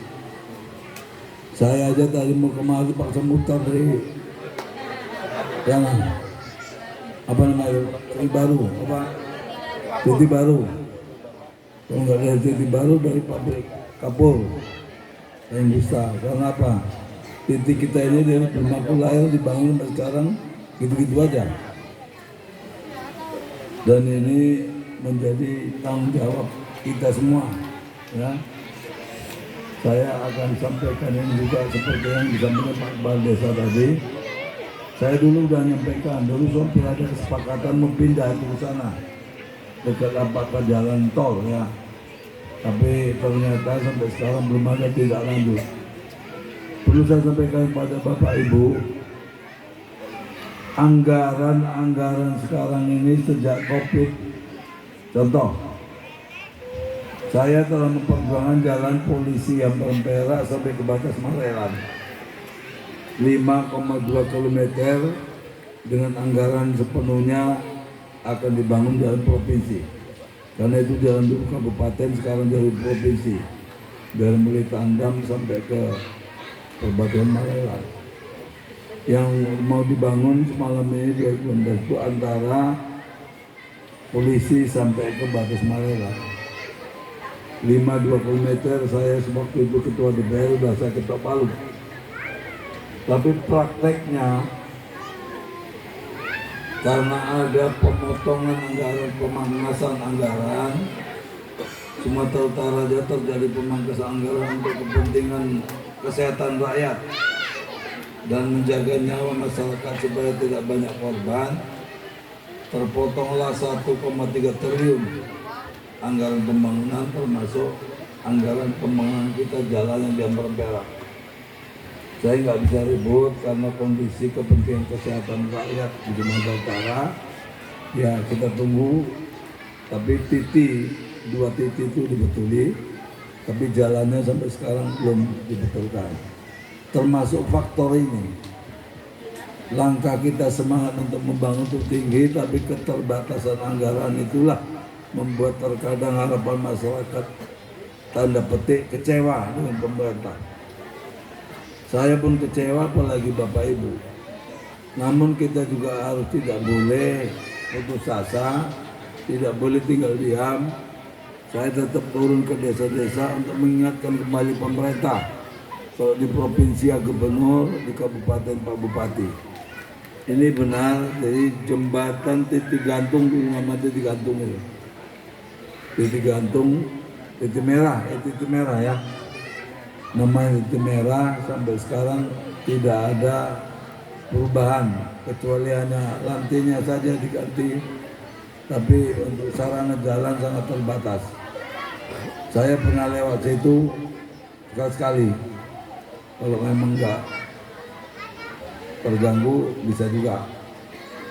Saya aja tadi mau kemari paksa mutar dari yang apa namanya Titik Baru, Titik Baru. Kalau nggak dari Titik Baru dari pabrik kapur yang bisa. Karena apa? Titik kita ini dari rumahku lahir dibangun sampai sekarang gitu-gitu aja. Dan ini menjadi tanggung jawab kita semua, ya. Saya akan sampaikan ini juga seperti yang disampaikan Pak Kepala Desa tadi. Saya dulu sudah menyampaikan, dulu sampai ada kesepakatan mempindah ke sana dekat apakah jalan tol ya. Tapi ternyata sampai sekarang belum ada tidak lanjut. Perlu saya sampaikan kepada Bapak Ibu, anggaran sekarang ini sejak COVID. Contoh, saya telah memperjuangkan jalan polisi yang Perak sampai ke batas Marelan 5,2 km dengan anggaran sepenuhnya akan dibangun jalan provinsi, karena itu jalan dulu kabupaten, sekarang jalan provinsi dari mulai Tandam sampai ke perbatasan Marelan. Yang mau dibangun semalam ini 2016 itu antara polisi sampai ke batas Marelan 5,2 km. Saya waktu itu ketua DPR, sudah saya ketok palu. Tapi prakteknya karena ada pemotongan anggaran, pemangkasan anggaran, Sumatera Utara aja terjadi pemangkasan anggaran untuk kepentingan kesehatan rakyat dan menjaga nyawa masyarakat supaya tidak banyak korban. Terpotonglah 1,3 triliun anggaran pembangunan, termasuk anggaran pembangunan kita jalan yang di Ampera Perak. Saya nggak bisa ribut karena kondisi kepentingan kesehatan rakyat di Sumatera Utara. Ya kita tunggu, tapi dua titik itu dibetuli, tapi jalannya sampai sekarang belum dibetulkan. Termasuk faktor ini, langkah kita semangat untuk membangun itu tinggi, tapi keterbatasan anggaran itulah membuat terkadang harapan masyarakat tanda petik kecewa dengan pemerintah. Saya pun kecewa, apalagi Bapak Ibu. Namun kita juga harus tidak boleh putus asa, tidak boleh tinggal diam. Saya tetap turun ke desa-desa untuk mengingatkan kembali pemerintah. Kalau di provinsi ya gubernur, di kabupaten Pak Bupati. Ini benar, jadi jembatan titik gantung, nama titik gantung itu. Titik gantung, titik merah ya. Namanya titik merah sampai sekarang tidak ada perubahan, kecuali hanya lantainya saja diganti, tapi untuk sarana jalan sangat terbatas. Saya pernah lewat situ sekali. Kalau memang enggak terganggu bisa juga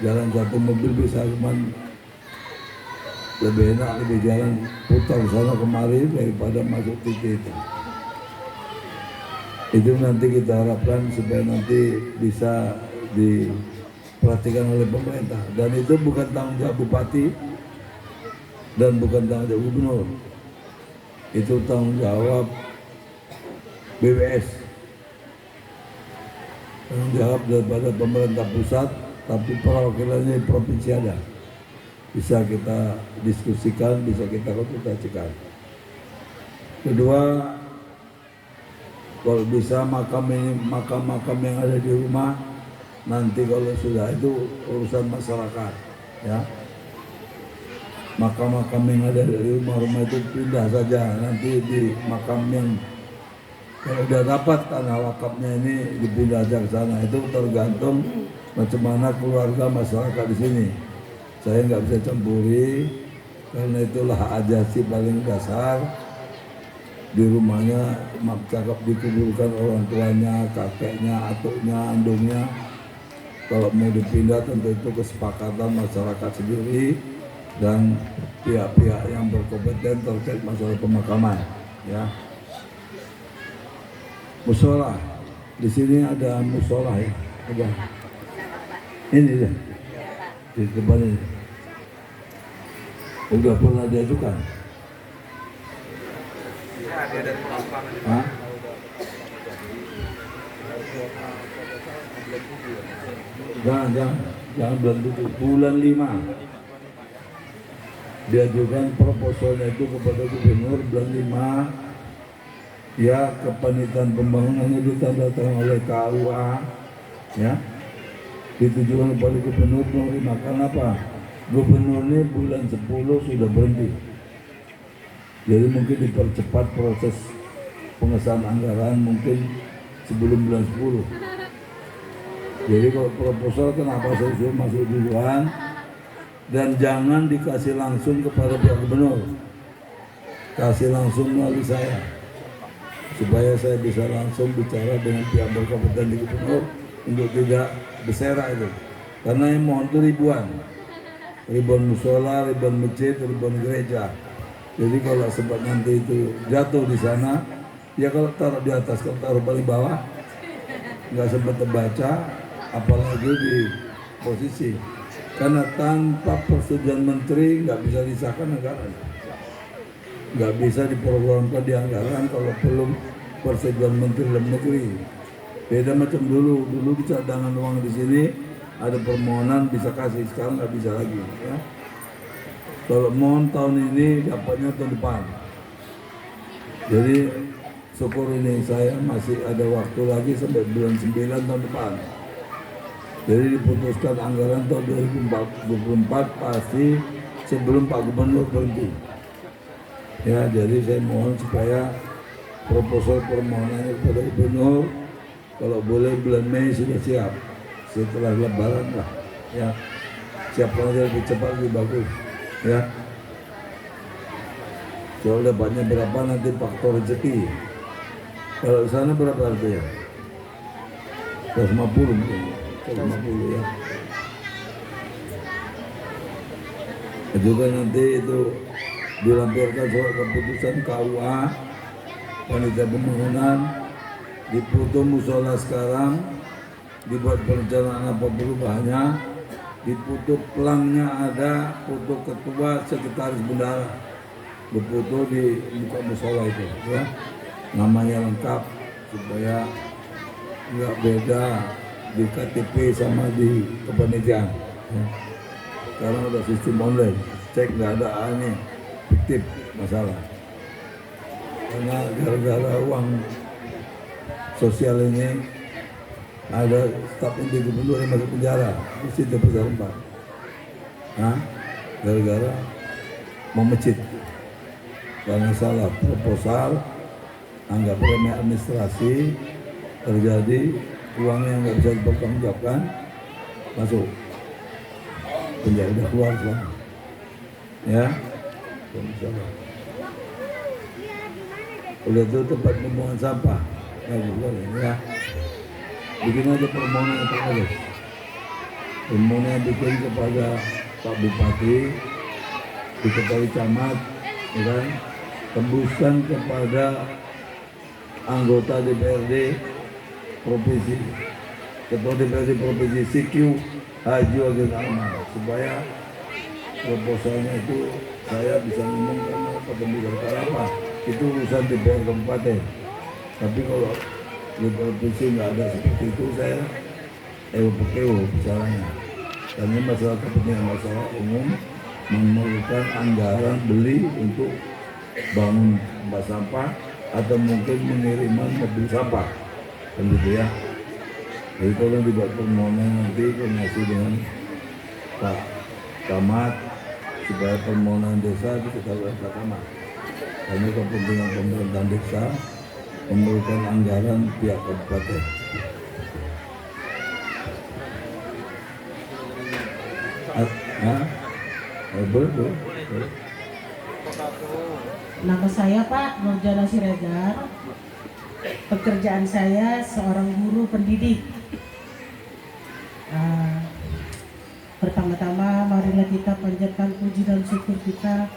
jalan satu mobil, bisa cuman lebih enak, lebih jalan putar sana kemari daripada masuk titik itu. Itu nanti kita harapkan supaya nanti bisa diperhatikan oleh pemerintah, dan itu bukan tanggung jawab bupati dan bukan tanggung jawab gubernur, itu tanggung jawab BWS, tanggung jawab daripada pemerintah pusat, tapi perwakilannya provinsi ada, bisa kita diskusikan, bisa kita konsultasikan. Kedua, kalau bisa makam yang ada di rumah, nanti kalau sudah itu urusan masyarakat, ya. Makam yang ada di rumah itu pindah saja, nanti di makam yang kalau udah dapat tanah wakafnya ini dipindah aja ke sana. Itu tergantung macam mana keluarga masyarakat di sini. Saya nggak bisa campuri, karena itulah ajasi paling dasar. Di rumahnya cakap dikuburkan orang tuanya, kakeknya, atuknya, andungnya. Kalau mau dipindah tentu itu kesepakatan masyarakat sendiri dan pihak-pihak yang berkompeten terkait masalah pemakaman, ya. Musola, di sini ada musola ya, ada. Ini deh, di depan ini. Udah pernah diajukan? Hah? Jangan bulan 5 diajukan proposalnya itu kepada gubernur, bulan 5 ya, kepanitan pembangunannya ditandatangani oleh KUA, ya, ditujukan kepada gubernur bulan 5. Kenapa? Gubernur ini bulan 10 sudah berhenti. Jadi mungkin dipercepat proses pengesahan anggaran mungkin sebelum bulan 10. Jadi kalau proposal kenapa saya suruh masuk duluan, dan jangan dikasih langsung kepada pihak gubernur, kasih langsung melalui saya, supaya saya bisa langsung bicara dengan pihak berkompeten di gubernur untuk tidak bersera itu. Karena yang mohon itu ribuan musola, ribuan masjid, ribuan gereja. Jadi kalau sempat nanti itu jatuh di sana, ya kalau taruh di atas, kalau taruh paling bawah, nggak sempat terbaca, apalagi di posisi. Karena tanpa persetujuan menteri nggak bisa disahkan anggaran, nggak bisa diprogramkan di anggaran kalau belum persetujuan menteri dalam negeri. Beda macam dulu cadangan uang di sini ada permohonan bisa kasih, sekarang nggak bisa lagi. Ya. Kalau mohon tahun ini dapatnya tahun depan. Jadi syukur ini saya masih ada waktu lagi sampai bulan 9 tahun depan. Jadi diputuskan anggaran tahun 2024 pasti sebelum Pak Gubernur berhenti. Ya, jadi saya mohon supaya proposal permohonannya kepada Gubernur kalau boleh bulan Mei sudah siap, setelah Lebaran lah. Ya, siapa aja lebih cepat lebih bagus. Ya, soal dapatnya berapa nanti faktor rezeki. Kalau di sana berapa artinya? 150 mungkin. 150 ya. Juga nanti itu dilampirkan surat keputusan KUA panitia pembangunan di foto musola sekarang dibuat perencanaan apa perubahannya, di foto pelangnya ada foto ketua sekretaris bendara, berfoto di muka musola itu ya, namanya lengkap supaya nggak beda di KTP sama di kepanitiaan. Ya. Sekarang ada sistem online, cek nggak ada aneh, fiktif masalah. Karena gara-gara uang sosial ini ada staf inti gubernur yang masuk penjara, di situ besar 4. Nah, gara-gara memecit karena salah proposal, anggap remeh administrasi, terjadi uang yang nggak bisa dipertanggungjawabkan, masuk penjara, udah keluar selama. Ya, udah itu tempat pembuangan sampah, ya. Bikin aja permohonan yang terbagus. Permohonan yang bikin kepada Pak Bupati, di Kepala Camat, ya kan? Tembuskan kepada anggota DPRD Provinsi, Ketua DPRD Provinsi CQ Haji Wagil Amal, supaya proposalnya itu saya bisa ngomongkan apa pembicaraan apa itu urusan DPR Kabupaten. Tapi kalau di provinsi nggak ada seperti itu, saya PKU bicaranya. Karena masalah kepentingan masalah umum memerlukan anggaran beli untuk bangun tempat sampah atau mungkin pengiriman mobil sampah, kan gitu ya. Jadi tolong dibuat permohonan nanti koordinasi dengan Pak Camat supaya permohonan desa itu kita buat Pak Camat. Karena kepentingan pemerintahan desa memerlukan anggaran pihak kabupaten. Boleh. Nama saya Pak Nurjana Siregar. Pekerjaan saya seorang guru pendidik. Pertama-tama marilah kita panjatkan puji dan syukur kita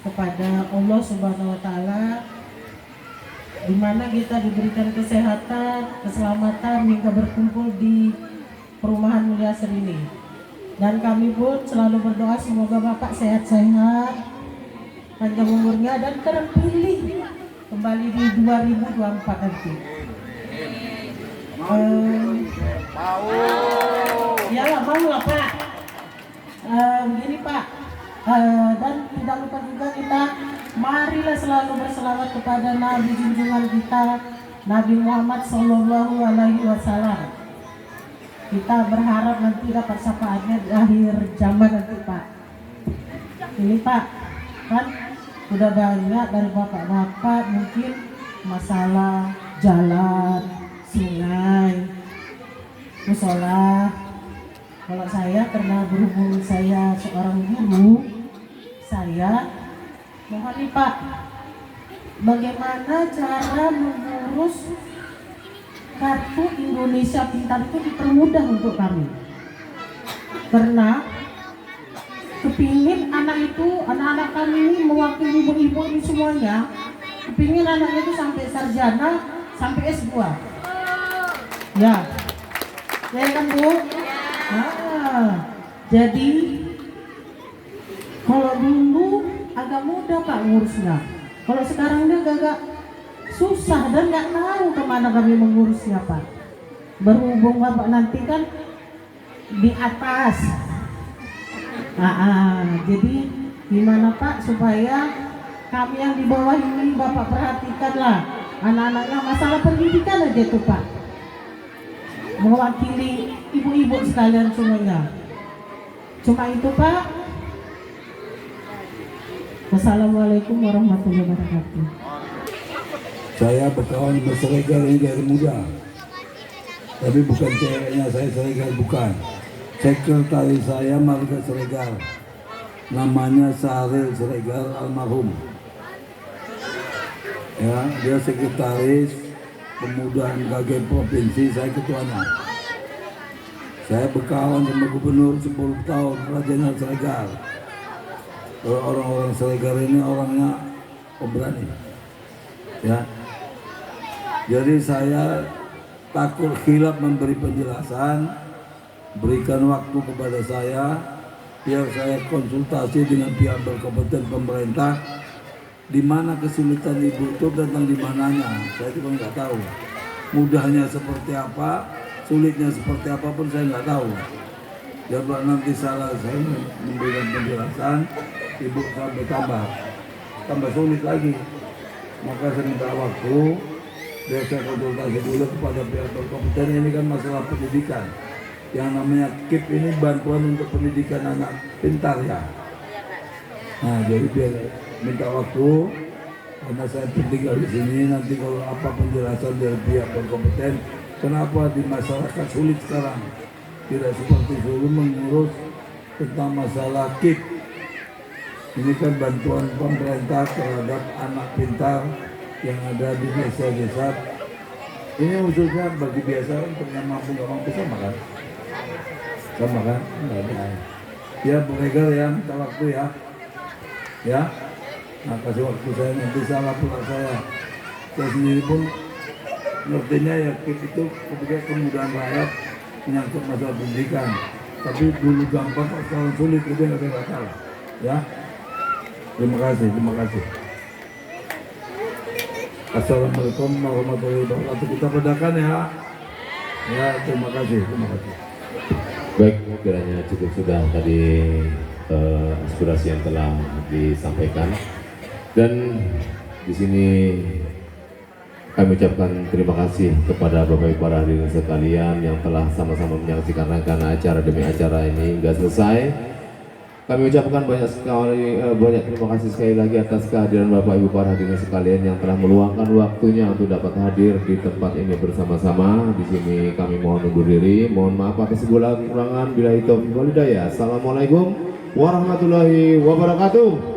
kepada Allah Subhanahu wa Ta'ala, di mana kita diberikan kesehatan, keselamatan hingga berkumpul di perumahan mulia ini. Dan kami pun selalu berdoa semoga Bapak sehat-sehat, panjang umurnya dan terpilih kembali di 2024 nanti. Iyalah mau lah Pak. Begini Pak, dan tidak lupa juga kita marilah selalu berselawat kepada Nabi junjungan kita Nabi Muhammad Sallallahu Alaihi Wasallam. Kita berharap nanti dapat syafaatnya di akhir zaman nanti Pak. Ini Pak, kan udah banyak dari bapak-bapak mungkin masalah jalan, sungai, musola. Kalau saya karena berhubung saya seorang guru, saya mohon nih Pak, bagaimana cara mengurus kartu Indonesia Pintar itu dipermudah untuk kami. Karena kepingin anak-anak kami ini mewakili ibu-ibu ini semuanya, kepingin anaknya itu sampai sarjana, sampai S2. Ya kan Bu? Jadi kalau dulu agak mudah Pak ngurusnya, kalau sekarang dia agak susah dan nggak tahu kemana kami mengurusnya Pak. Berhubung Bapak nanti kan di atas, jadi gimana Pak supaya kami yang di bawah ini Bapak perhatikanlah anak-anaknya, masalah pendidikan aja tuh Pak, mewakili ibu-ibu sekalian semuanya. Cuma itu Pak. Wassalamualaikum warahmatullahi wabarakatuh. Saya berkawan berselegar ini dari muda, tapi bukan ceweknya saya selegar, bukan. Sekretaris saya marga Selegar, namanya Sahril Selegar almarhum. Ya, dia sekretaris pemuda MKG provinsi, saya ketuanya. Saya berkawan sama gubernur 10 tahun, Raja Selegar. Orang-orang Selegar ini orangnya pemberani. Ya, jadi saya takut khilaf memberi penjelasan, berikan waktu kepada saya biar saya konsultasi dengan pihak berkompeten pemerintah di mana kesulitan ibu itu, tentang di mananya saya juga nggak tahu, mudahnya seperti apa, sulitnya seperti apa pun saya nggak tahu. Ya Pak, nanti salah saya memberikan penjelasan, ibu sampai tambah sulit lagi, maka saya minta waktu biar saya konsultasi dulu kepada pihak berkompeten. Ini kan masalah pendidikan, yang namanya KIP ini bantuan untuk pendidikan anak pintar ya. Nah jadi biar minta waktu, karena saya tinggal di sini, nanti kalau apa penjelasan dari pihak berkompeten kenapa di masyarakat sulit sekarang, tidak seperti dulu mengurus tentang masalah KIP. Ini kan bantuan pemerintah terhadap anak pintar yang ada di desa-desa. Ini khususnya bagi biasa, untuk yang mampu nggak mampu sama kan? Sama kan? Nggak ada. Ya Bu Regar ya, minta waktu ya. Ya, nah kasih waktu saya, nanti salah pula saya. Saya sendiri pun ngertinya ya KIP itu ketika kemudahan rakyat menyangkut masalah pendidikan. Tapi dulu gampang, sekarang sulit, itu yang nggak salah. Ya, terima kasih. Assalamualaikum warahmatullahi wabarakatuh. Kita bedakan ya. Ya, terima kasih. Baik, kiranya cukup sudah tadi aspirasi yang telah disampaikan, dan di sini kami ucapkan terima kasih kepada Bapak Ibu para hadirin sekalian yang telah sama-sama menyaksikan rangkaian acara demi acara ini hingga selesai. Kami ucapkan banyak terima kasih sekali lagi atas kehadiran Bapak Ibu para hadirin sekalian yang telah meluangkan waktunya untuk dapat hadir di tempat ini bersama-sama. Di sini kami mohon undur diri, mohon maaf atas segala kekurangan. Billahi taufiq wal hidayah. Assalamualaikum warahmatullahi wabarakatuh.